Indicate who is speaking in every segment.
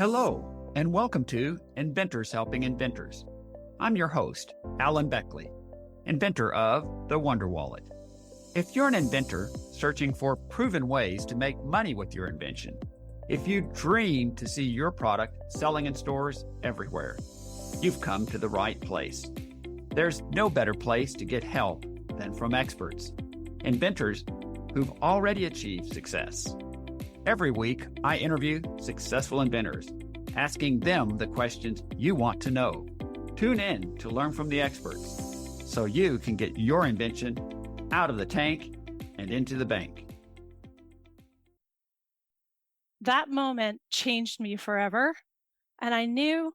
Speaker 1: Hello, and welcome to Inventors Helping Inventors. I'm your host, Alan Beckley, inventor of the Wonder Wallet. If you're an inventor searching for proven ways to make money with your invention, if you dream to see your product selling in stores everywhere, you've come to the right place. There's no better place to get help than from experts, inventors who've already achieved success. Every week, I interview successful inventors, asking them the questions you want to know. Tune in to learn from the experts so you can get your invention out of the tank and into the bank.
Speaker 2: That moment changed me forever, and I knew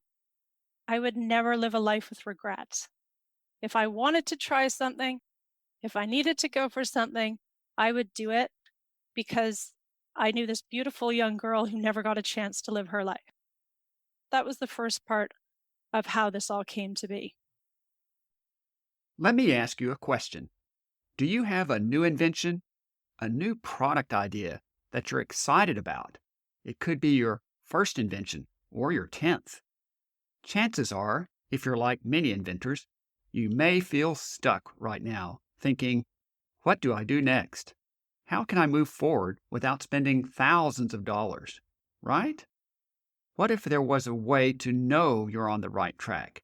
Speaker 2: I would never live a life with regrets. If I wanted to try something, if I needed to go for something, I would do it because I knew this beautiful young girl who never got a chance to live her life. That was the first part of how this all came to be.
Speaker 1: Let me ask you a question. Do you have a new invention, a new product idea that you're excited about? It could be your first invention or your 10th. Chances are, if you're like many inventors, you may feel stuck right now, thinking, what do I do next? How can I move forward without spending thousands of dollars, right? What if there was a way to know you're on the right track,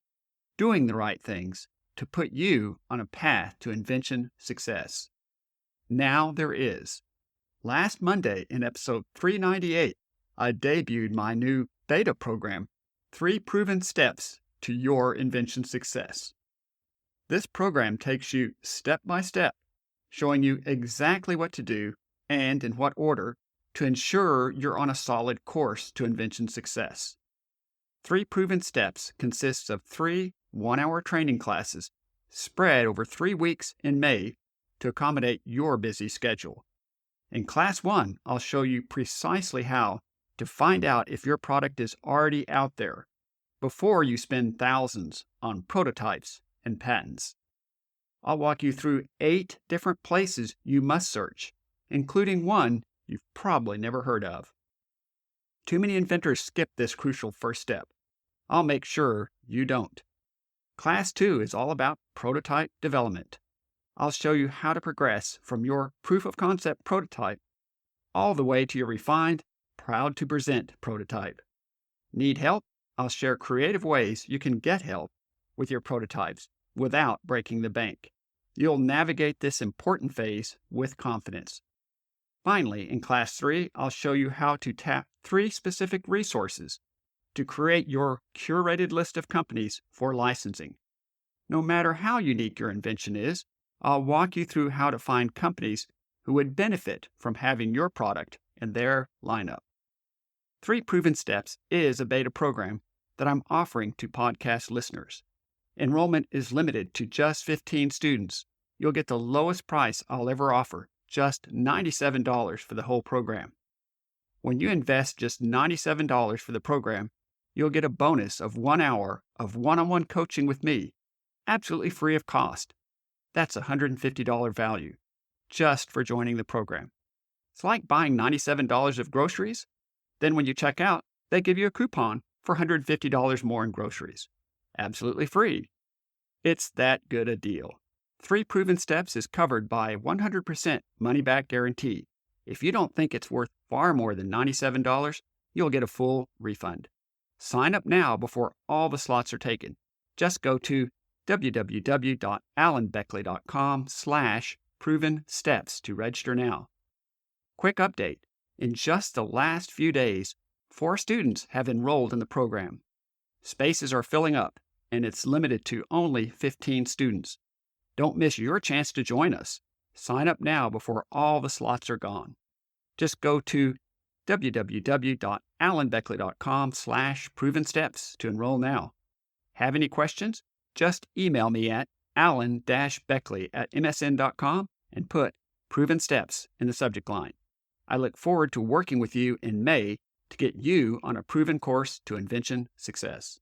Speaker 1: doing the right things to put you on a path to invention success? Now there is. Last Monday in episode 398, I debuted my new beta program, 3 Proven Steps to Your Invention Success. This program takes you step by step, showing you exactly what to do and in what order to ensure you're on a solid course to invention success. 3 Proven Steps consists of 3 one-hour training classes spread over 3 weeks in May to accommodate your busy schedule. In Class 1, I'll show you precisely how to find out if your product is already out there before you spend thousands on prototypes and patents. I'll walk you through 8 different places you must search, including one you've probably never heard of. Too many inventors skip this crucial first step. I'll make sure you don't. Class 2 is all about prototype development. I'll show you how to progress from your proof of concept prototype all the way to your refined, proud to present prototype. Need help? I'll share creative ways you can get help with your prototypes without breaking the bank. You'll navigate this important phase with confidence. Finally, in Class 3, I'll show you how to tap 3 specific resources to create your curated list of companies for licensing. No matter how unique your invention is, I'll walk you through how to find companies who would benefit from having your product in their lineup. 3 Proven Steps is a beta program that I'm offering to podcast listeners. Enrollment is limited to just 15 students. You'll get the lowest price I'll ever offer, just $97 for the whole program. When you invest just $97 for the program, you'll get a bonus of 1 hour of one-on-one coaching with me, absolutely free of cost. That's a $150 value, just for joining the program. It's like buying $97 of groceries. Then when you check out, they give you a coupon for $150 more in groceries. Absolutely free. It's that good a deal. 3 Proven Steps is covered by 100% money-back guarantee. If you don't think it's worth far more than $97, you'll get a full refund. Sign up now before all the slots are taken. Just go to www.alanbeckley.com/proven steps to register now. Quick update. In just the last few days, 4 students have enrolled in the program. Spaces are filling up, and it's limited to only 15 students. Don't miss your chance to join us. Sign up now before all the slots are gone. Just go to www.alanbeckley.com/proven steps to enroll now. Have any questions? Just email me at alan-beckley@msn.com and put Proven Steps in the subject line. I look forward to working with you in May to get you on a proven course to invention success.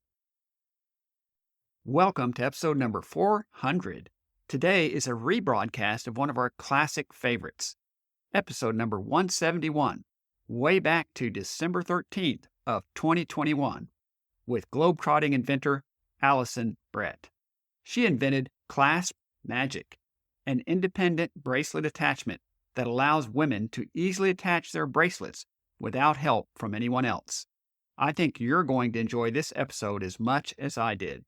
Speaker 1: Welcome to episode number 400. Today is a rebroadcast of one of our classic favorites, episode number 171, way back to December 13th of 2021 with globetrotting inventor Alison Brett. She invented Clasp Magic, an independent bracelet attachment that allows women to easily attach their bracelets without help from anyone else. I think you're going to enjoy this episode as much as I did.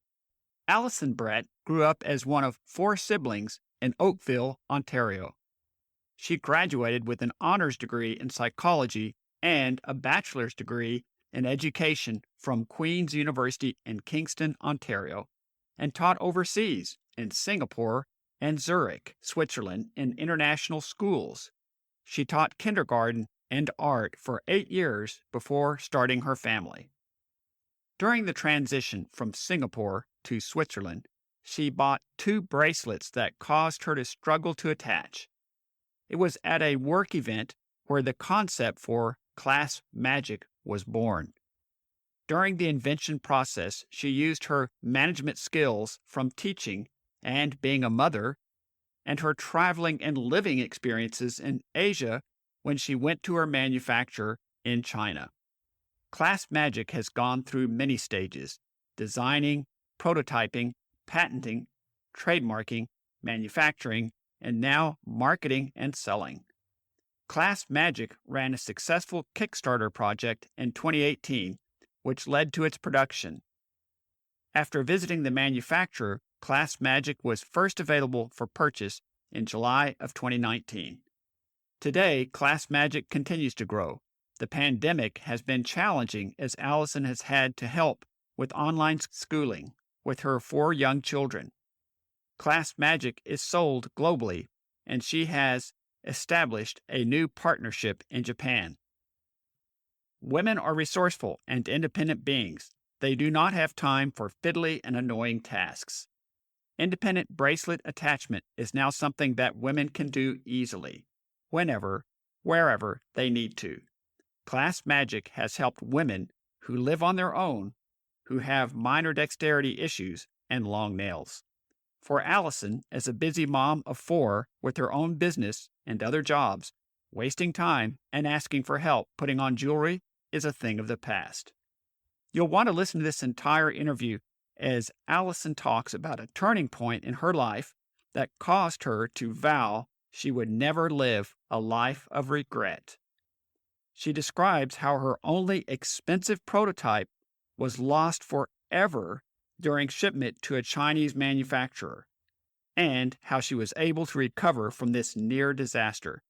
Speaker 1: Alison Brett grew up as one of 4 siblings in Oakville, Ontario. She graduated with an honors degree in psychology and a bachelor's degree in education from Queen's University in Kingston, Ontario, and taught overseas in Singapore and Zurich, Switzerland, in international schools. She taught kindergarten and art for 8 years before starting her family. During the transition from Singapore to Switzerland, she bought 2 bracelets that caused her to struggle to attach. It was at a work event where the concept for Clasp Magic was born. During the invention process, she used her management skills from teaching and being a mother, and her traveling and living experiences in Asia when she went to her manufacturer in China. Clasp Magic has gone through many stages: designing, prototyping, patenting, trademarking, manufacturing, and now marketing and selling. Clasp Magic ran a successful Kickstarter project in 2018, which led to its production. After visiting the manufacturer, Clasp Magic was first available for purchase in July of 2019. Today, Clasp Magic continues to grow. The pandemic has been challenging as Alison has had to help with online schooling with her 4 young children. Clasp Magic is sold globally, and she has established a new partnership in Japan. Women are resourceful and independent beings. They do not have time for fiddly and annoying tasks. Independent bracelet attachment is now something that women can do easily, whenever, wherever they need to. Clasp Magic has helped women who live on their own, who have minor dexterity issues and long nails. For Alison, as a busy mom of 4 with her own business and other jobs, wasting time and asking for help putting on jewelry is a thing of the past. You'll want to listen to this entire interview as Alison talks about a turning point in her life that caused her to vow she would never live a life of regret. She describes how her only expensive prototype was lost forever during shipment to a Chinese manufacturer, and how she was able to recover from this near disaster.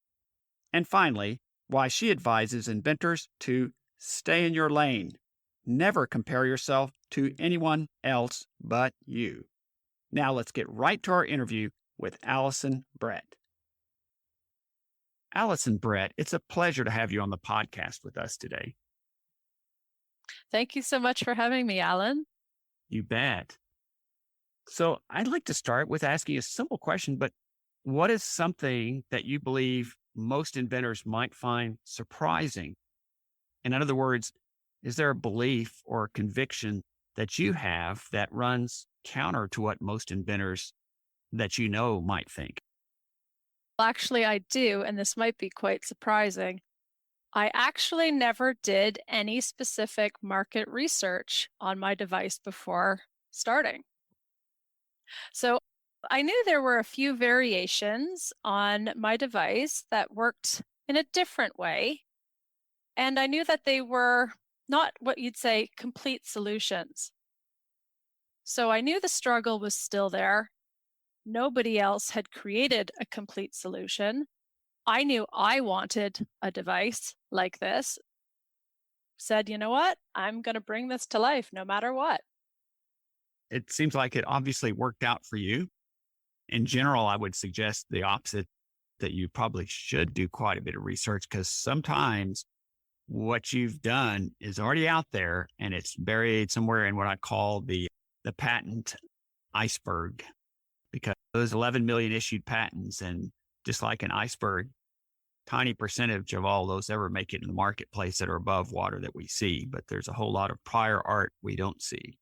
Speaker 1: And finally, why she advises inventors to stay in your lane. Never compare yourself to anyone else but you. Now let's get right to our interview with Alison Brett. Alison Brett, it's a pleasure to have you on the podcast with us today.
Speaker 2: Thank you so much for having me, Alan.
Speaker 1: You bet. So I'd like to start with asking a simple question, but what is something that you believe most inventors might find surprising? In other words, is there a belief or conviction that you have that runs counter to what most inventors that you know might think?
Speaker 2: Well, actually, I do, and this might be quite surprising. I actually never did any specific market research on my device before starting. So I knew there were a few variations on my device that worked in a different way, and I knew that they were not what you'd say complete solutions. So I knew the struggle was still there. Nobody else had created a complete solution. I knew I wanted a device like this. Said, you know what? I'm going to bring this to life no matter what.
Speaker 1: It seems like it obviously worked out for you. In general, I would suggest the opposite, that you probably should do quite a bit of research, because sometimes what you've done is already out there and it's buried somewhere in what I call the patent iceberg, because those 11 million issued patents, and just like an iceberg, tiny percentage of all those ever make it in the marketplace that are above water that we see, but there's a whole lot of prior art we don't see.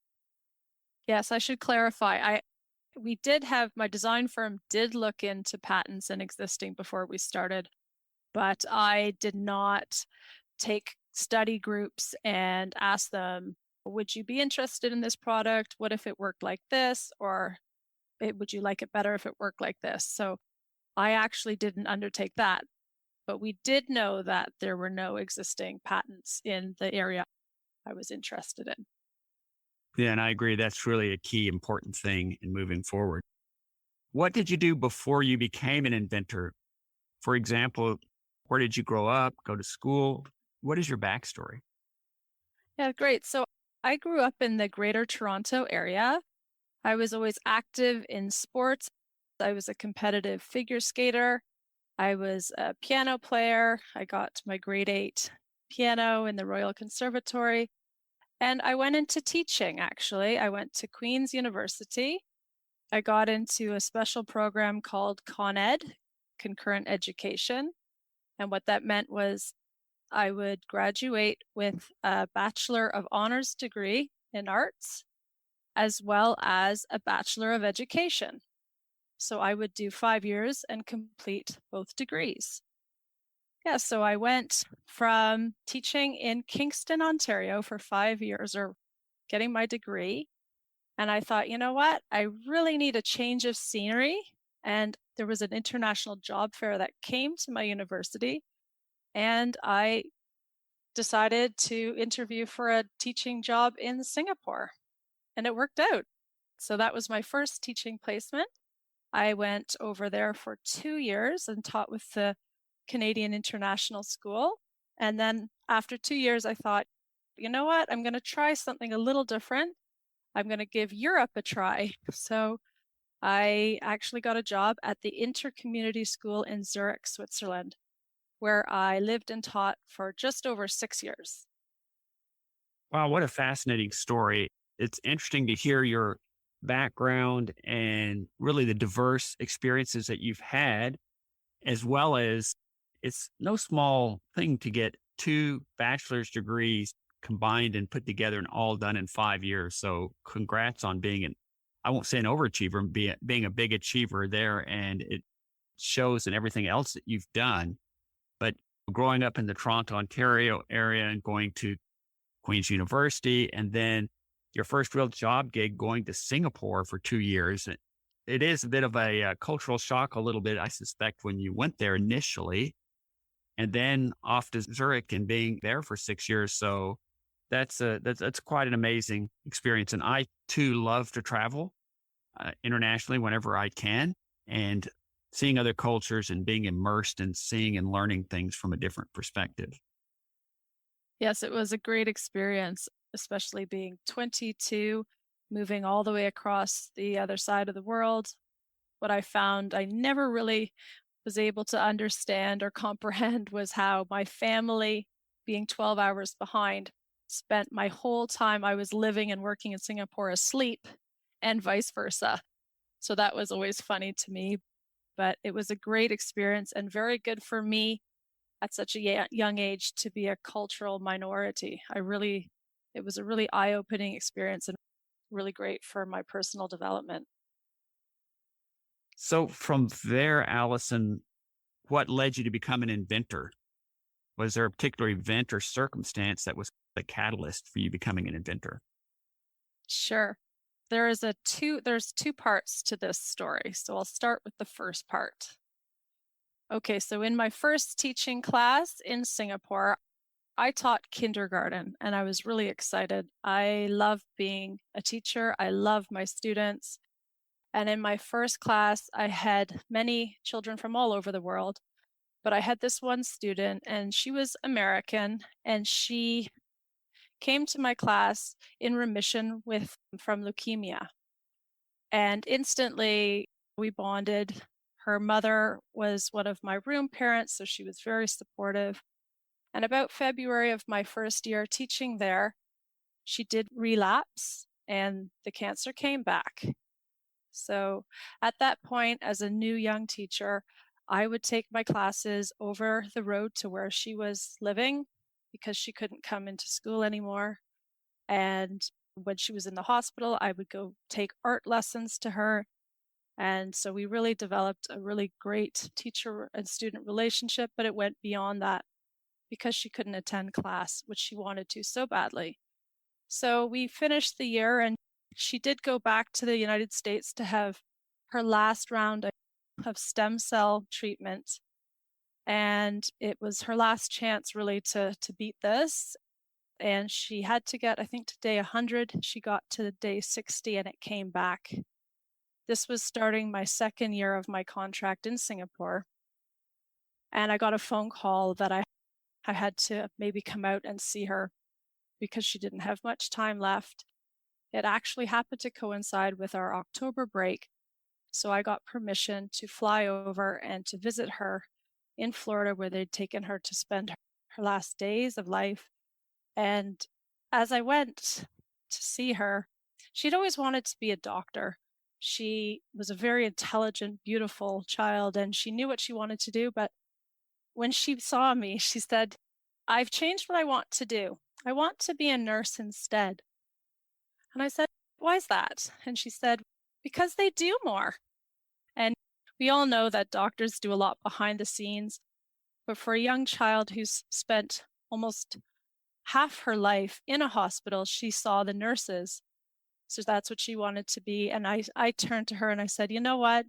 Speaker 2: Yes, I should clarify. My design firm did look into patents and existing before we started, but I did not take study groups and ask them, would you be interested in this product? What if it worked like this? Or would you like it better if it worked like this? So I actually didn't undertake that, but we did know that there were no existing patents in the area I was interested in.
Speaker 1: Yeah, and I agree. That's really a key important thing in moving forward. What did you do before you became an inventor? For example, where did you grow up, go to school? What is your backstory?
Speaker 2: Yeah, great. So I grew up in the Greater Toronto area. I was always active in sports. I was a competitive figure skater. I was a piano player. I got my grade 8 piano in the Royal Conservatory. And I went into teaching, actually. I went to Queen's University. I got into a special program called Con Ed, Concurrent Education. And what that meant was I would graduate with a Bachelor of Honors degree in arts, as well as a Bachelor of Education. So I would do 5 years and complete both degrees. Yeah, so I went from teaching in Kingston, Ontario for 5 years or getting my degree. And I thought, you know what? I really need a change of scenery. And there was an international job fair that came to my university. And I decided to interview for a teaching job in Singapore. And it worked out. So that was my first teaching placement. I went over there for 2 years and taught with the Canadian International School. And then after 2 years, I thought, you know what? I'm going to try something a little different. I'm going to give Europe a try. So I actually got a job at the Intercommunity School in Zurich, Switzerland, where I lived and taught for just over 6 years.
Speaker 1: Wow, what a fascinating story. It's interesting to hear your background and really the diverse experiences that you've had, as well as it's no small thing to get two bachelor's degrees combined and put together and all done in 5 years. So congrats on being I won't say an overachiever, being a big achiever there. And it shows in everything else that you've done. But growing up in the Toronto, Ontario area and going to Queen's University, and then your first real job gig going to Singapore for 2 years. It is a bit of a cultural shock, a little bit, I suspect, when you went there initially, and then off to Zurich and being there for 6 years. So that's quite an amazing experience. And I too love to travel internationally whenever I can, and seeing other cultures and being immersed and seeing and learning things from a different perspective.
Speaker 2: Yes, it was a great experience, especially being 22, moving all the way across the other side of the world. What I found I never really was able to understand or comprehend was how my family, being 12 hours behind, spent my whole time I was living and working in Singapore asleep and vice versa. So that was always funny to me, but it was a great experience and very good for me at such a young age to be a cultural minority. It was a really eye-opening experience and really great for my personal development.
Speaker 1: So from there, Allison, what led you to become an inventor? Was there a particular event or circumstance that was the catalyst for you becoming an inventor?
Speaker 2: Sure. There's two parts to this story. So I'll start with the first part. Okay, so in my first teaching class in Singapore, I taught kindergarten and I was really excited. I love being a teacher. I love my students. And in my first class, I had many children from all over the world, but I had this one student and she was American and she came to my class in remission from leukemia. And instantly we bonded. Her mother was one of my room parents, so she was very supportive. And about February of my first year teaching there, she did relapse and the cancer came back. So at that point, as a new young teacher, I would take my classes over the road to where she was living because she couldn't come into school anymore. And when she was in the hospital, I would go take art lessons to her. And so we really developed a really great teacher and student relationship, but it went beyond that. because she couldn't attend class, which she wanted to so badly. So we finished the year, and she did go back to the United States to have her last round of stem cell treatment. And it was her last chance really to beat this. And she had to get, I think, to day 100. She got to day 60 and it came back. This was starting my second year of my contract in Singapore. And I got a phone call that I had to maybe come out and see her because she didn't have much time left. It actually happened to coincide with our October break. So I got permission to fly over and to visit her in Florida, where they'd taken her to spend her last days of life. And as I went to see her, she'd always wanted to be a doctor. She was a very intelligent, beautiful child, and she knew what she wanted to do. But when she saw me, she said, "I've changed what I want to do. I want to be a nurse instead." And I said, "Why is that?" And she said, "Because they do more." And we all know that doctors do a lot behind the scenes. But for a young child who's spent almost half her life in a hospital, she saw the nurses. So that's what she wanted to be. And I turned to her and I said, "You know what?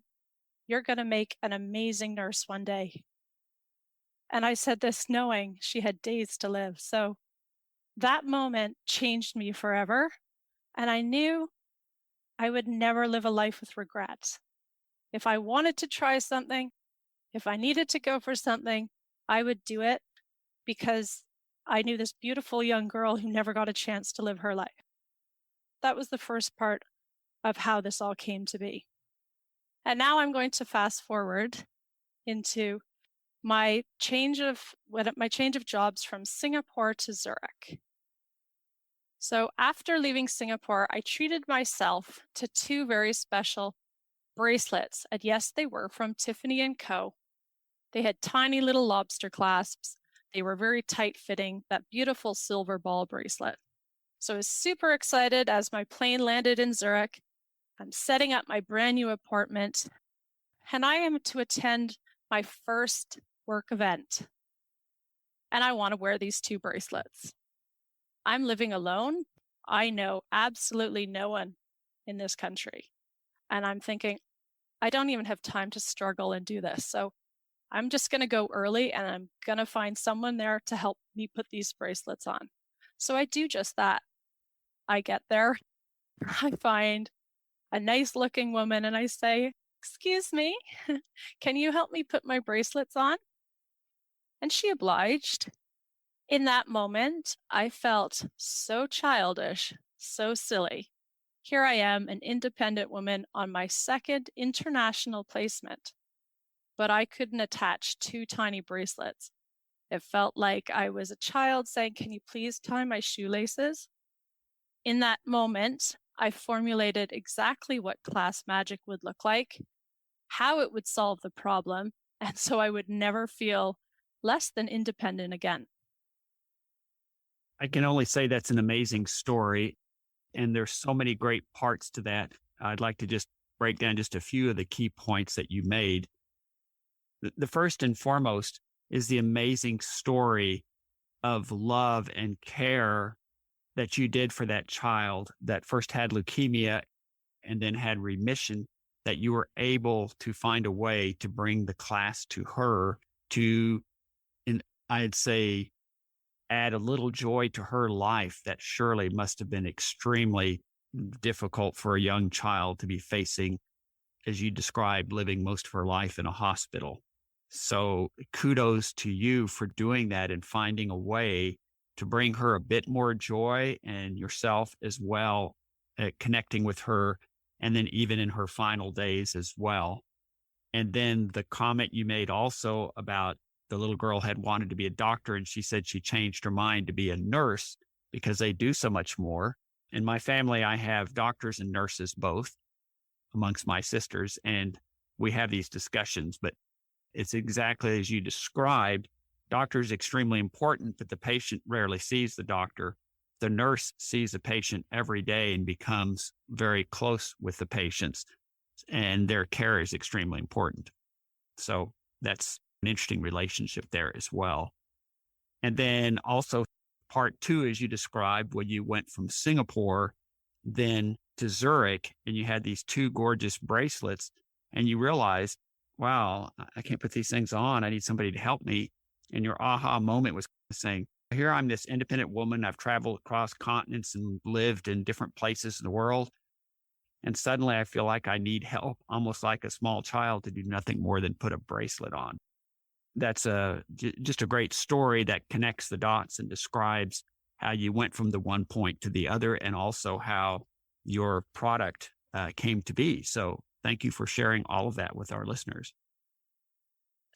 Speaker 2: You're going to make an amazing nurse one day." And I said this knowing she had days to live. So that moment changed me forever. And I knew I would never live a life with regrets. If I wanted to try something, if I needed to go for something, I would do it because I knew this beautiful young girl who never got a chance to live her life. That was the first part of how this all came to be. And now I'm going to fast forward into my change of jobs from Singapore to Zurich. So after leaving Singapore, I treated myself to two very special bracelets. And yes, they were from Tiffany & Co. They had tiny little lobster clasps. They were very tight fitting, that beautiful silver ball bracelet. So I was super excited as my plane landed in Zurich. I'm setting up my brand new apartment, and I am to attend my first work event. And I want to wear these two bracelets. I'm living alone. I know absolutely no one in this country. And I'm thinking, I don't even have time to struggle and do this. So I'm just going to go early and I'm going to find someone there to help me put these bracelets on. So I do just that. I get there, I find a nice looking woman and I say, "Excuse me, can you help me put my bracelets on?" And she obliged. In that moment, I felt so childish, so silly. Here I am, an independent woman on my second international placement, but I couldn't attach two tiny bracelets. It felt like I was a child saying, "Can you please tie my shoelaces?" In that moment, I formulated exactly what Clasp Magic would look like, how it would solve the problem, and so I would never feel less than independent again.
Speaker 1: I can only say that's an amazing story. And there's so many great parts to that. I'd like to just break down just a few of the key points that you made. The first and foremost is the amazing story of love and care that you did for that child that first had leukemia and then had remission, that you were able to find a way to bring the class to her to, and I'd say, add a little joy to her life that surely must have been extremely difficult for a young child to be facing, as you described, living most of her life in a hospital. So kudos to you for doing that and finding a way to bring her a bit more joy, and yourself as well, connecting with her, and then even in her final days as well. And then the comment you made also about the little girl had wanted to be a doctor, and she said she changed her mind to be a nurse because they do so much more. In my family, I have doctors and nurses both amongst my sisters, and we have these discussions, but it's exactly as you described. Doctor is extremely important, but the patient rarely sees the doctor. The nurse sees the patient every day and becomes very close with the patients, and their care is extremely important. So that's an interesting relationship there as well. And then also part two, as you described, when you went from Singapore then to Zurich and you had these two gorgeous bracelets and you realized, wow, I can't put these things on. I need somebody to help me. And your aha moment was saying, here I'm this independent woman. I've traveled across continents and lived in different places in the world. And suddenly I feel like I need help, almost like a small child to do nothing more than put a bracelet on. That's just a great story that connects the dots and describes how you went from the one point to the other and also how your product came to be. So thank you for sharing all of that with our listeners.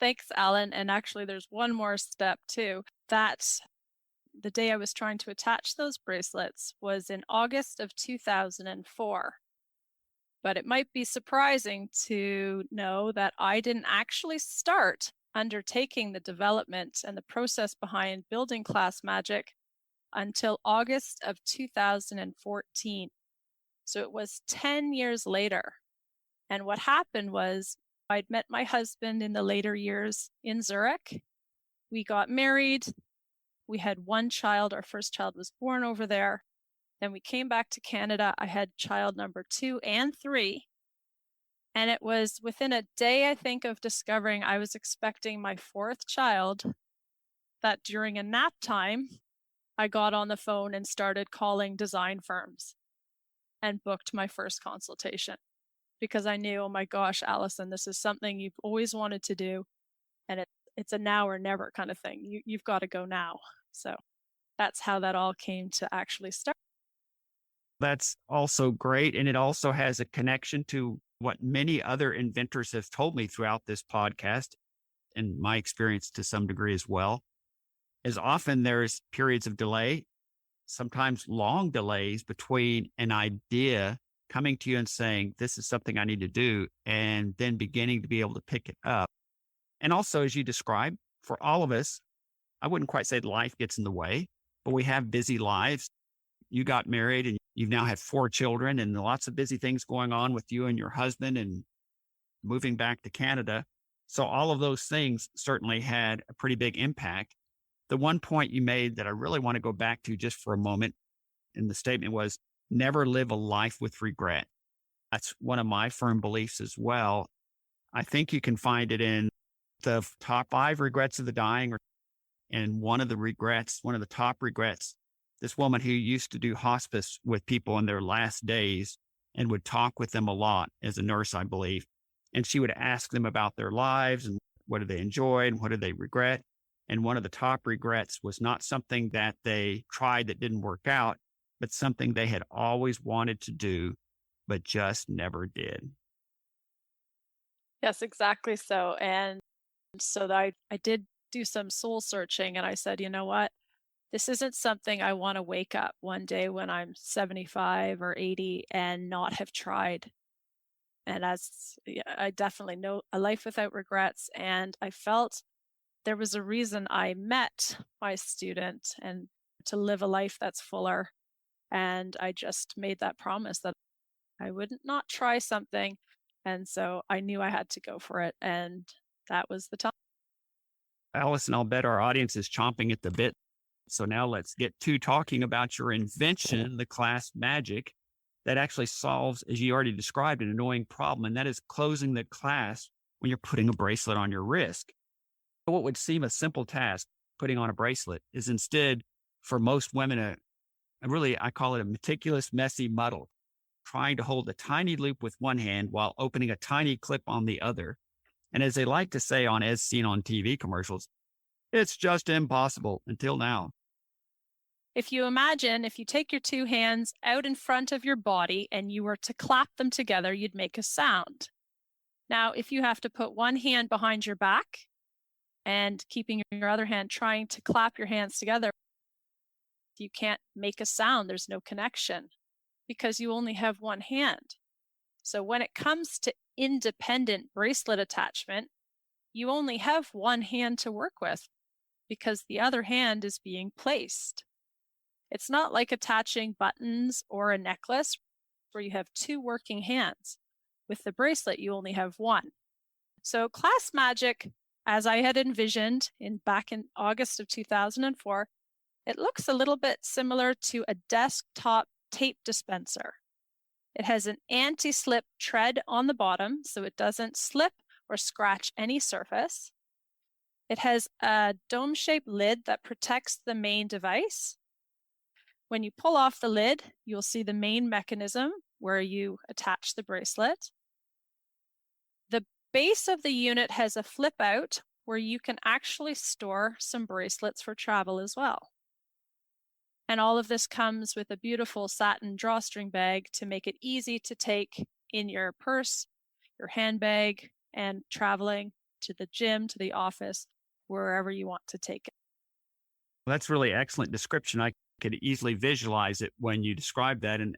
Speaker 2: Thanks, Alan. And actually, there's one more step too. That the day I was trying to attach those bracelets was in August of 2004. But it might be surprising to know that I didn't actually start undertaking the development and the process behind building Clasp Magic until August of 2014. So it was 10 years later. And what happened was I'd met my husband in the later years in Zurich. We got married. We had one child. Our first child was born over there. Then we came back to Canada. I had child number 2 and 3. And it was within a day, I think, of discovering I was expecting my 4th child that during a nap time, I got on the phone and started calling design firms and booked my first consultation because I knew, oh my gosh, Alison, this is something you've always wanted to do. And it's a now or never kind of thing. You've got to go now. So that's how that all came to actually start.
Speaker 1: That's also great. And it also has a connection to what many other inventors have told me throughout this podcast and my experience to some degree as well, is often there's periods of delay, sometimes long delays between an idea coming to you and saying, this is something I need to do, and then beginning to be able to pick it up. And also, as you described, for all of us, I wouldn't quite say life gets in the way, but we have busy lives. You got married and you've now had 4 children and lots of busy things going on with you and your husband and moving back to Canada. So all of those things certainly had a pretty big impact. The one point you made that I really want to go back to just for a moment, and the statement was, never live a life with regret. That's one of my firm beliefs as well. I think you can find it in the top 5 regrets of the dying. And one of the top regrets, this woman who used to do hospice with people in their last days and would talk with them a lot as a nurse, I believe. And she would ask them about their lives and what did they enjoy and what did they regret. And one of the top regrets was not something that they tried that didn't work out, but something they had always wanted to do, but just never did.
Speaker 2: Yes, exactly so. And so I did do some soul searching and I said, you know what? This isn't something I want to wake up one day when I'm 75 or 80 and not have tried. And I definitely know a life without regrets. And I felt there was a reason I met my student and to live a life that's fuller. And I just made that promise that I would not try something. And so I knew I had to go for it. And that was the time.
Speaker 1: Alison, I'll bet our audience is chomping at the bit. So now let's get to talking about your invention, the Clasp Magic, that actually solves, as you already described, an annoying problem. And that is closing the clasp when you're putting a bracelet on your wrist. What would seem a simple task, putting on a bracelet, is instead for most women, I call it a meticulous, messy muddle, trying to hold a tiny loop with one hand while opening a tiny clip on the other. And as they like to say as seen on TV commercials, it's just impossible until now.
Speaker 2: If you take your 2 hands out in front of your body and you were to clap them together, you'd make a sound. Now, if you have to put one hand behind your back and keeping your other hand trying to clap your hands together, you can't make a sound. There's no connection because you only have one hand. So when it comes to independent bracelet attachment, you only have one hand to work with because the other hand is being placed. It's not like attaching buttons or a necklace where you have 2 working hands. With the bracelet, you only have one. So Clasp Magic as I had envisioned back in August of 2004, it looks a little bit similar to a desktop tape dispenser. It has an anti-slip tread on the bottom, so it doesn't slip or scratch any surface. It has a dome-shaped lid that protects the main device. When you pull off the lid, you'll see the main mechanism where you attach the bracelet. The base of the unit has a flip out where you can actually store some bracelets for travel as well. And all of this comes with a beautiful satin drawstring bag to make it easy to take in your purse, your handbag, and traveling to the gym, to the office, wherever you want to take it.
Speaker 1: That's really excellent description. I could easily visualize it when you describe that, and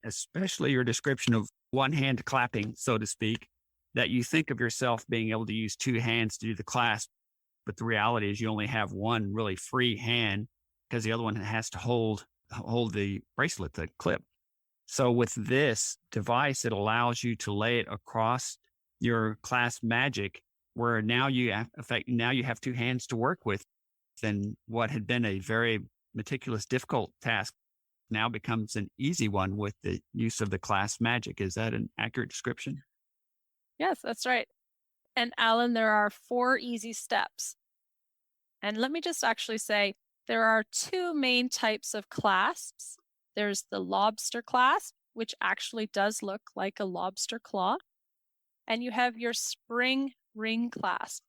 Speaker 1: especially your description of one hand clapping, so to speak, that you think of yourself being able to use two hands to do the clasp. But the reality is you only have one really free hand because the other one has to hold the bracelet, the clip. So with this device, it allows you to lay it across your Clasp Magic, where now now you have two hands to work with. Then what had been a very meticulous, difficult task now becomes an easy one with the use of the Clasp Magic. Is that an accurate description?
Speaker 2: Yes, that's right. And Alan, there are 4 easy steps. And let me just actually say there are 2 main types of clasps. There's the lobster clasp, which actually does look like a lobster claw. And you have your spring ring clasp,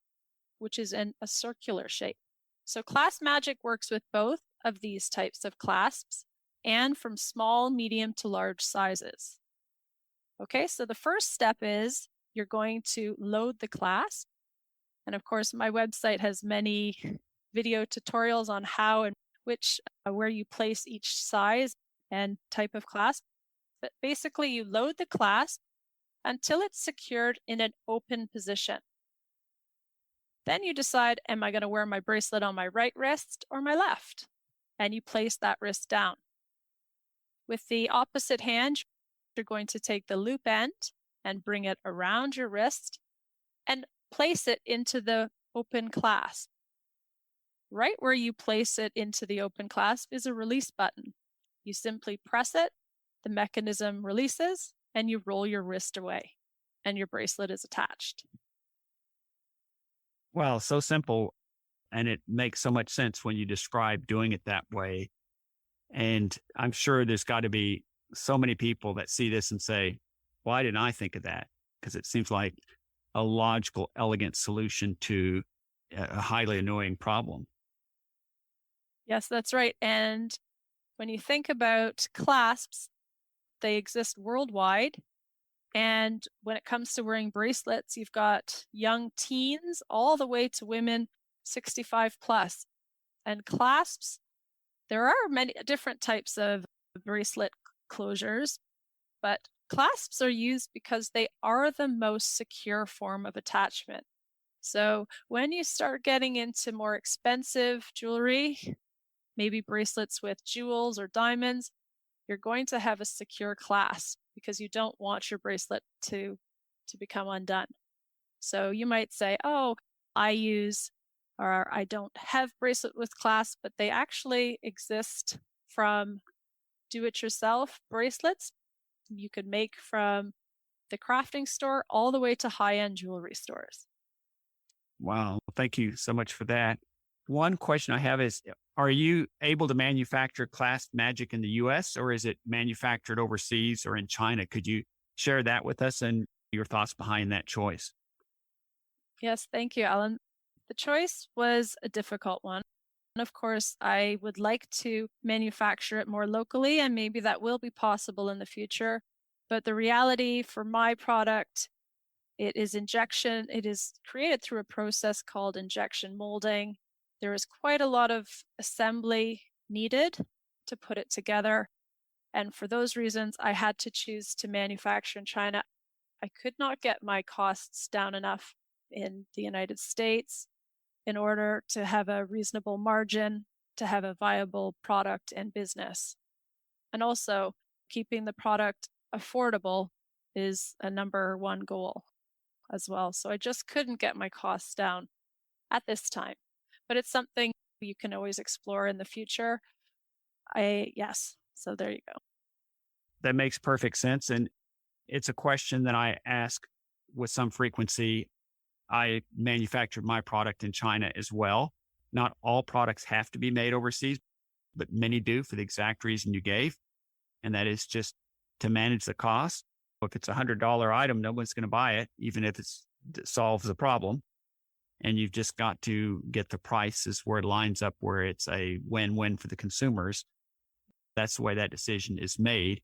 Speaker 2: which is in a circular shape. So Clasp Magic works with both of these types of clasps and from small, medium to large sizes. Okay, so the first step is you're going to load the clasp. And of course, my website has many video tutorials on how and where you place each size and type of clasp. But basically, you load the clasp until it's secured in an open position. Then you decide, am I going to wear my bracelet on my right wrist or my left? And you place that wrist down. With the opposite hand, you're going to take the loop end and bring it around your wrist and place it into the open clasp. Right where you place it into the open clasp is a release button. You simply press it, the mechanism releases, and you roll your wrist away, and your bracelet is attached.
Speaker 1: Well, so simple. And it makes so much sense when you describe doing it that way. And I'm sure there's got to be so many people that see this and say, why didn't I think of that? Because it seems like a logical, elegant solution to a highly annoying problem.
Speaker 2: Yes, that's right. And when you think about clasps, they exist worldwide. And when it comes to wearing bracelets, you've got young teens all the way to women 65 plus. And clasps, there are many different types of bracelet closures, but clasps are used because they are the most secure form of attachment. So when you start getting into more expensive jewelry, maybe bracelets with jewels or diamonds, you're going to have a secure clasp because you don't want your bracelet to become undone. So you might say, oh, I don't have bracelet with clasp, but they actually exist from do-it-yourself bracelets you could make from the crafting store all the way to high-end jewelry stores.
Speaker 1: Wow. Thank you so much for that. One question I have is, are you able to manufacture Clasp Magic in the US or is it manufactured overseas or in China? Could you share that with us and your thoughts behind that choice?
Speaker 2: Yes, thank you, Alan. The choice was a difficult one. And of course, I would like to manufacture it more locally, and maybe that will be possible in the future. But the reality for my product, it is created through a process called injection molding. There is quite a lot of assembly needed to put it together. And for those reasons, I had to choose to manufacture in China. I could not get my costs down enough in the United States in order to have a reasonable margin, to have a viable product and business. And also, keeping the product affordable is a number one goal as well. So I just couldn't get my costs down. at this time. But it's something you can always explore in the future. Yes. So there you go.
Speaker 1: That makes perfect sense. And it's a question that I ask with some frequency. I manufactured my product in China as well. Not all products have to be made overseas, but many do for the exact reason you gave. And that is just to manage the cost. If it's $100 item, no one's going to buy it, even if it solves the problem. And you've just got to get the prices where it lines up, where it's a win-win for the consumers. That's the way that decision is made.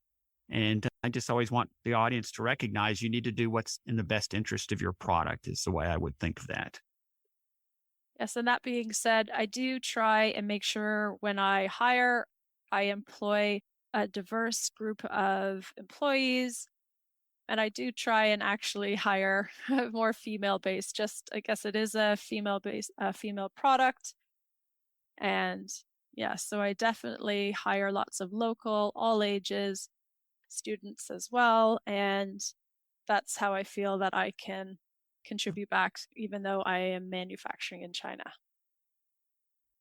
Speaker 1: And I just always want the audience to recognize you need to do what's in the best interest of your product, is the way I would think of that.
Speaker 2: Yes. And that being said, I do try and make sure when I hire, I employ a diverse group of employees. And I do try and actually hire more female based, just I guess it is a female based, female product. And yeah, so I definitely hire lots of local, all ages students as well. And that's how I feel that I can contribute back, even though I am manufacturing in China.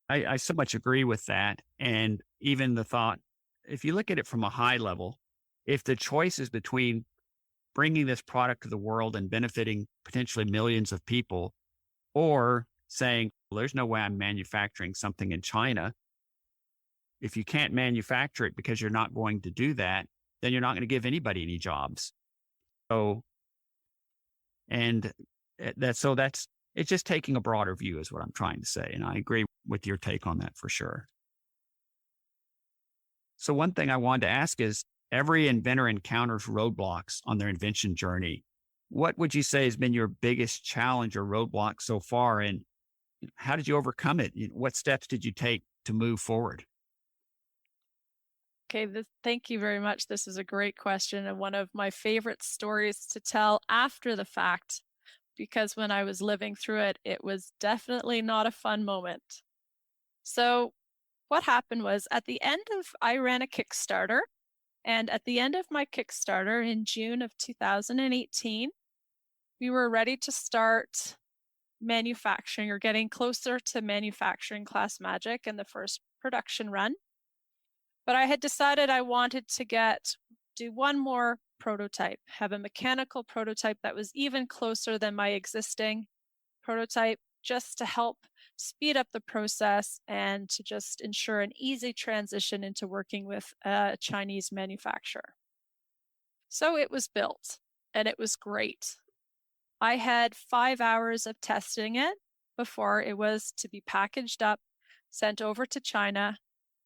Speaker 1: I so much agree with that. And even the thought, if you look at it from a high level, if the choice is between bringing this product to the world and benefiting potentially millions of people, or saying, well, there's no way I'm manufacturing something in China. If you can't manufacture it because you're not going to do that, then you're not going to give anybody any jobs. So, and that's it's just taking a broader view is what I'm trying to say. And I agree with your take on that for sure. So one thing I wanted to ask is, every inventor encounters roadblocks on their invention journey. What would you say has been your biggest challenge or roadblock so far? And how did you overcome it? What steps did you take to move forward?
Speaker 2: Okay, thank you very much. This is a great question and one of my favorite stories to tell after the fact, because when I was living through it, it was definitely not a fun moment. So, what happened was I ran a Kickstarter, and at the end of my Kickstarter in June of 2018, we were ready to start manufacturing or getting closer to manufacturing Clasp Magic in the first production run. But I had decided I wanted to do one more prototype, have a mechanical prototype that was even closer than my existing prototype, just to help speed up the process and to just ensure an easy transition into working with a Chinese manufacturer. So it was built and it was great. I had 5 hours of testing it before it was to be packaged up, sent over to China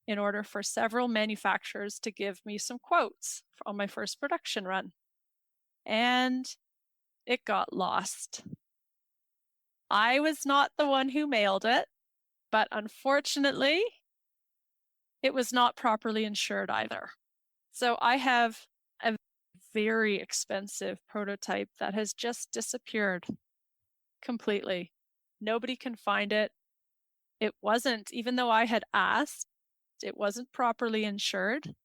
Speaker 2: in order for several manufacturers to give me some quotes on my first production run. And it got lost. I was not the one who mailed it, but unfortunately, it was not properly insured either. So I have a very expensive prototype that has just disappeared completely. Nobody can find it. It wasn't, even though I had asked, it wasn't properly insured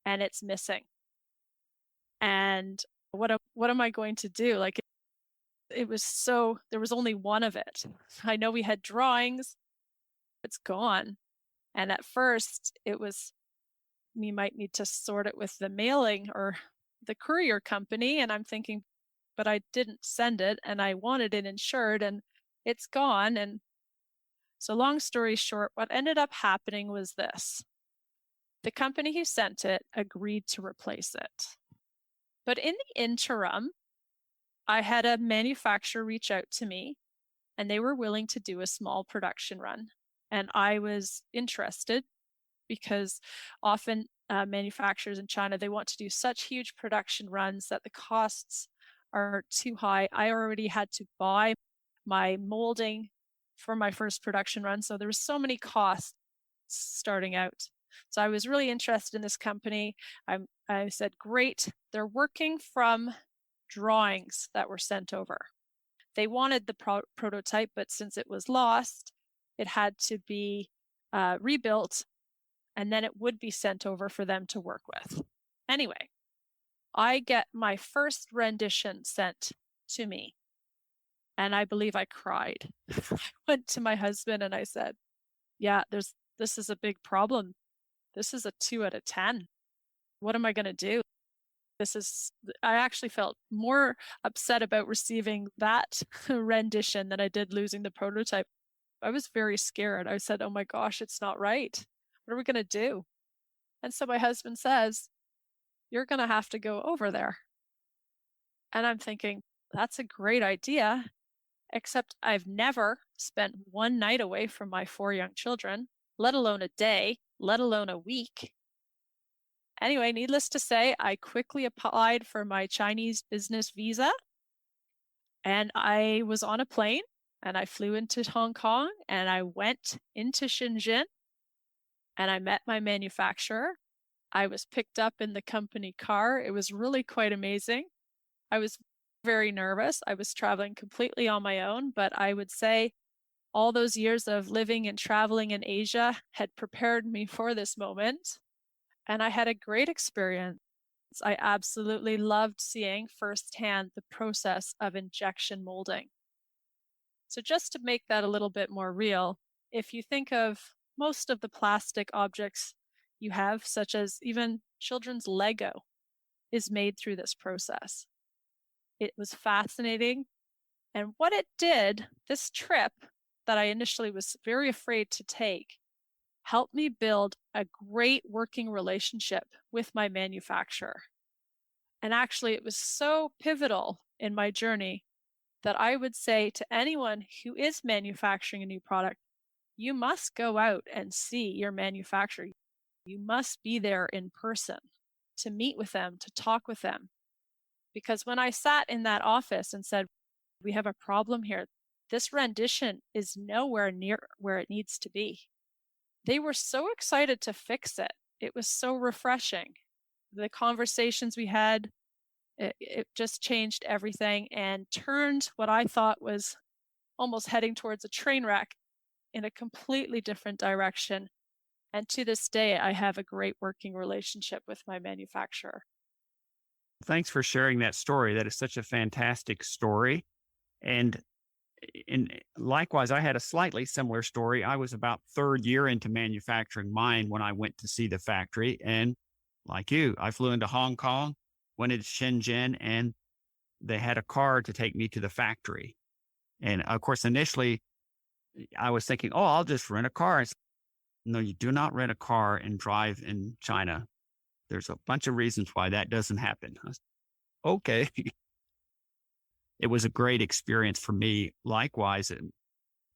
Speaker 2: and it's missing. And what am I going to do? Like, it was there was only one of it. I know we had drawings, it's gone. And at first we might need to sort it with the mailing or the courier company. And I'm thinking, but I didn't send it and I wanted it insured and it's gone. And so long story short, what ended up happening was this. The company who sent it agreed to replace it. But in the interim, I had a manufacturer reach out to me and they were willing to do a small production run. And I was interested because often manufacturers in China, they want to do such huge production runs that the costs are too high. I already had to buy my molding for my first production run. So there was so many costs starting out. So I was really interested in this company. I said, great. They're working from drawings that were sent over. They wanted the prototype, but since it was lost, it had to be rebuilt and then it would be sent over for them to work with. Anyway, I get my first rendition sent to me. And I believe I cried. I went to my husband and I said, yeah, this is a big problem. This is a 2 out of 10. What am I going to do? This is, I actually felt more upset about receiving that rendition than I did losing the prototype. I was very scared. I said, oh my gosh, it's not right. What are we going to do? And so my husband says, you're going to have to go over there. And I'm thinking, that's a great idea, except I've never spent one night away from my 4 young children, let alone a day, let alone a week. Anyway, needless to say, I quickly applied for my Chinese business visa and I was on a plane and I flew into Hong Kong and I went into Shenzhen and I met my manufacturer. I was picked up in the company car. It was really quite amazing. I was very nervous. I was traveling completely on my own, but I would say all those years of living and traveling in Asia had prepared me for this moment. And I had a great experience. I absolutely loved seeing firsthand the process of injection molding. So, just to make that a little bit more real, if you think of most of the plastic objects you have, such as even children's Lego, is made through this process. It was fascinating. And what it did, this trip that I initially was very afraid to take, helped me build a great working relationship with my manufacturer. And actually, it was so pivotal in my journey that I would say to anyone who is manufacturing a new product, you must go out and see your manufacturer. You must be there in person to meet with them, to talk with them. Because when I sat in that office and said, we have a problem here, this rendition is nowhere near where it needs to be, they were so excited to fix it. It was so refreshing. The conversations we had, it just changed everything and turned what I thought was almost heading towards a train wreck in a completely different direction. And to this day, I have a great working relationship with my manufacturer.
Speaker 1: Thanks for sharing that story. That is such a fantastic story. And likewise, I had a slightly similar story. I was about third year into manufacturing mine when I went to see the factory. And like you, I flew into Hong Kong, went into Shenzhen, and they had a car to take me to the factory. And of course, initially, I was thinking, oh, I'll just rent a car. I said, no, you do not rent a car and drive in China. There's a bunch of reasons why that doesn't happen. I said, okay. It was a great experience for me. Likewise, a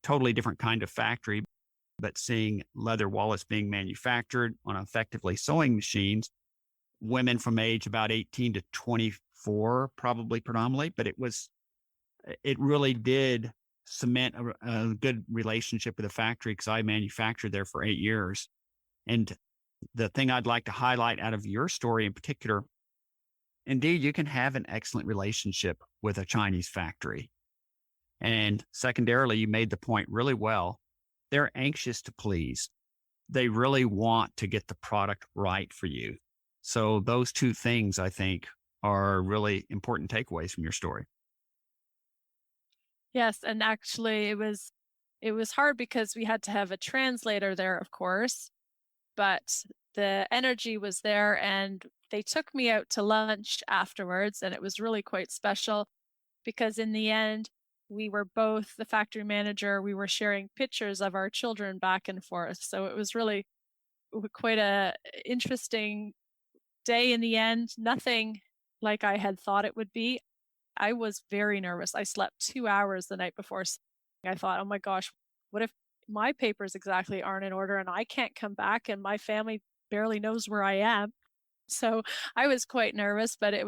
Speaker 1: totally different kind of factory, but seeing leather wallets being manufactured on effectively sewing machines, women from age about 18 to 24, probably predominantly, but it really did cement a good relationship with the factory because I manufactured there for 8 years. And the thing I'd like to highlight out of your story in particular, indeed, you can have an excellent relationship with a Chinese factory. And secondarily, you made the point really well. They're anxious to please. They really want to get the product right for you. So those two things, I think, are really important takeaways from your story.
Speaker 2: Yes, and actually it was hard because we had to have a translator there, of course, but the energy was there and they took me out to lunch afterwards and it was really quite special because in the end we were both the factory manager, we were sharing pictures of our children back and forth. So it was really quite a interesting day in the end, nothing like I had thought it would be. I was very nervous. I slept 2 hours the night before. I thought, "Oh my gosh, what if my papers exactly aren't in order and I can't come back and my family barely knows where I am?" So, I was quite nervous, but it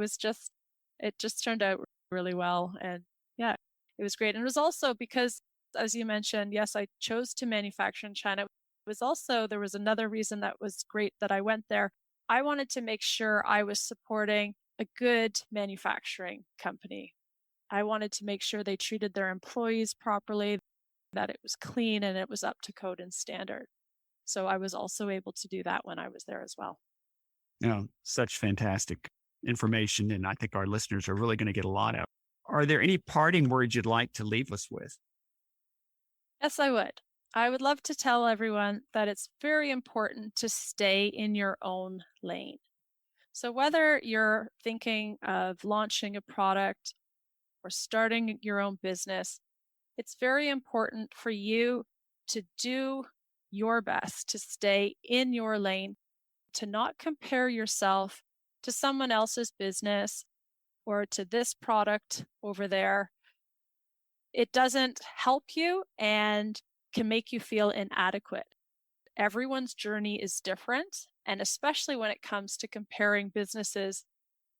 Speaker 2: just turned out really well, and yeah, it was great, and it was also because, as you mentioned, yes, I chose to manufacture in China. It was also there was another reason that was great that I went there. I wanted to make sure I was supporting a good manufacturing company. I wanted to make sure they treated their employees properly, that it was clean and it was up to code and standard. So I was also able to do that when I was there as well.
Speaker 1: Such fantastic information. And I think our listeners are really going to get a lot out are there any parting words you'd like to leave us with?
Speaker 2: Yes, I would. I would love to tell everyone that it's very important to stay in your own lane. So, whether you're thinking of launching a product or starting your own business, it's very important for you to do your best to stay in your lane, to not compare yourself to someone else's business or to this product over there. It doesn't help you and can make you feel inadequate. Everyone's journey is different, and especially when it comes to comparing businesses,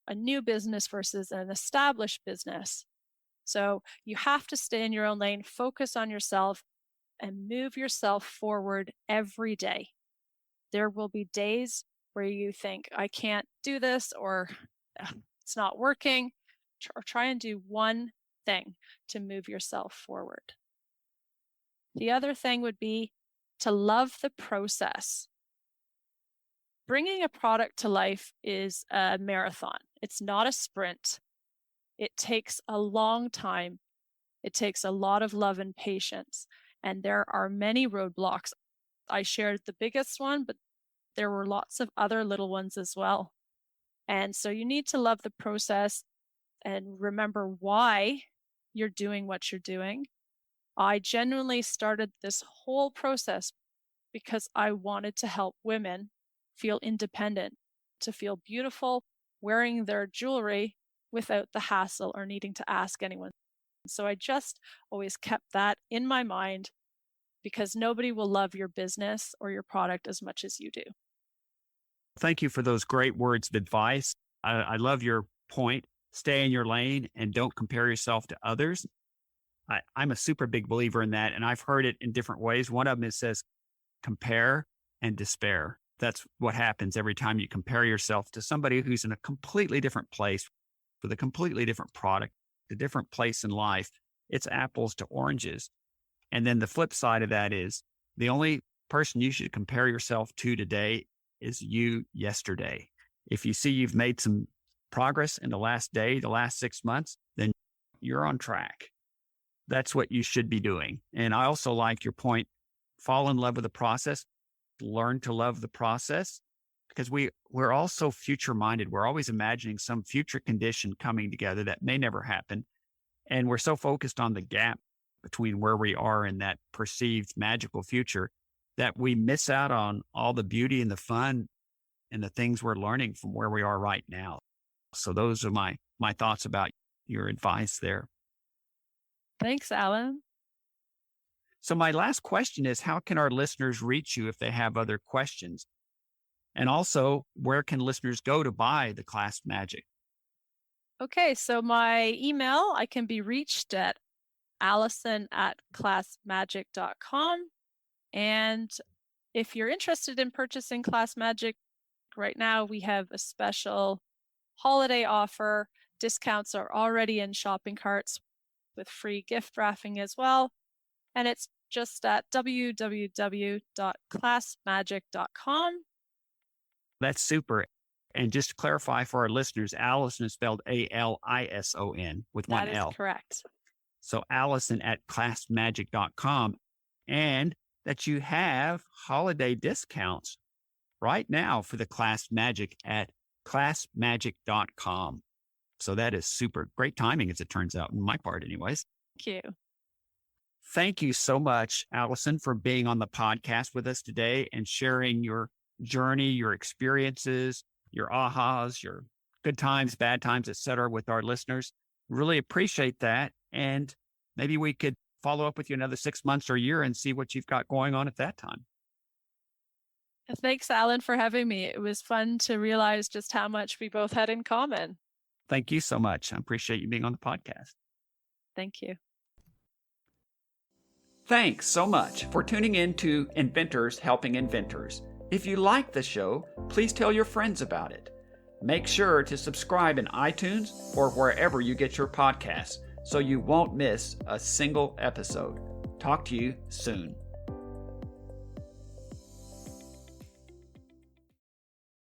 Speaker 2: a new business versus an established business. So you have to stay in your own lane, focus on yourself, and move yourself forward every day. There will be days where you think, I can't do this, or it's not working, or try and do one thing to move yourself forward. The other thing would be to love the process. Bringing a product to life is a marathon. It's not a sprint. It takes a long time. It takes a lot of love and patience. And there are many roadblocks. I shared the biggest one, but there were lots of other little ones as well. And so you need to love the process and remember why you're doing what you're doing. I genuinely started this whole process because I wanted to help women feel independent, to feel beautiful wearing their jewelry without the hassle or needing to ask anyone. So I just always kept that in my mind, because nobody will love your business or your product as much as you do.
Speaker 1: Thank you for those great words of advice. I love your point. Stay in your lane and don't compare yourself to others. I'm a super big believer in that, and I've heard it in different ways. One of them, it says compare and despair. That's what happens every time you compare yourself to somebody who's in a completely different place with a completely different product, a different place in life. It's apples to oranges. And then the flip side of that is the only person you should compare yourself to today is you yesterday. If you see you've made some progress in the last day, the last 6 months, then you're on track. That's what you should be doing. And I also like your point, fall in love with the process, learn to love the process, because we're all so future minded. We're always imagining some future condition coming together that may never happen. And we're so focused on the gap between where we are and that perceived magical future that we miss out on all the beauty and the fun and the things we're learning from where we are right now. So those are my thoughts about your advice there.
Speaker 2: Thanks, Alan.
Speaker 1: So my last question is, how can our listeners reach you if they have other questions? And also, where can listeners go to buy the Clasp Magic?
Speaker 2: Okay, so my email, I can be reached at alison@claspmagic.com. And if you're interested in purchasing Clasp Magic, right now we have a special holiday offer. Discounts are already in shopping carts with free gift wrapping as well. And it's just at www.claspmagic.com.
Speaker 1: That's super. And just to clarify for our listeners, Alison is spelled Alison with one
Speaker 2: That is
Speaker 1: L.
Speaker 2: correct.
Speaker 1: So Alison@claspmagic.com, and that you have holiday discounts right now for the Clasp Magic at claspmagic.com. So that is super great timing, as it turns out, in my part anyways.
Speaker 2: Thank you.
Speaker 1: Thank you so much, Alison, for being on the podcast with us today and sharing your journey, your experiences, your ahas, your good times, bad times, et cetera, with our listeners. Really appreciate that. And maybe we could follow up with you another 6 months or a year and see what you've got going on at that time.
Speaker 2: Thanks, Alan, for having me. It was fun to realize just how much we both had in common.
Speaker 1: Thank you so much. I appreciate you being on the podcast.
Speaker 2: Thank you.
Speaker 1: Thanks so much for tuning in to Inventors Helping Inventors. If you like the show, please tell your friends about it. Make sure to subscribe in iTunes or wherever you get your podcasts so you won't miss a single episode. Talk to you soon.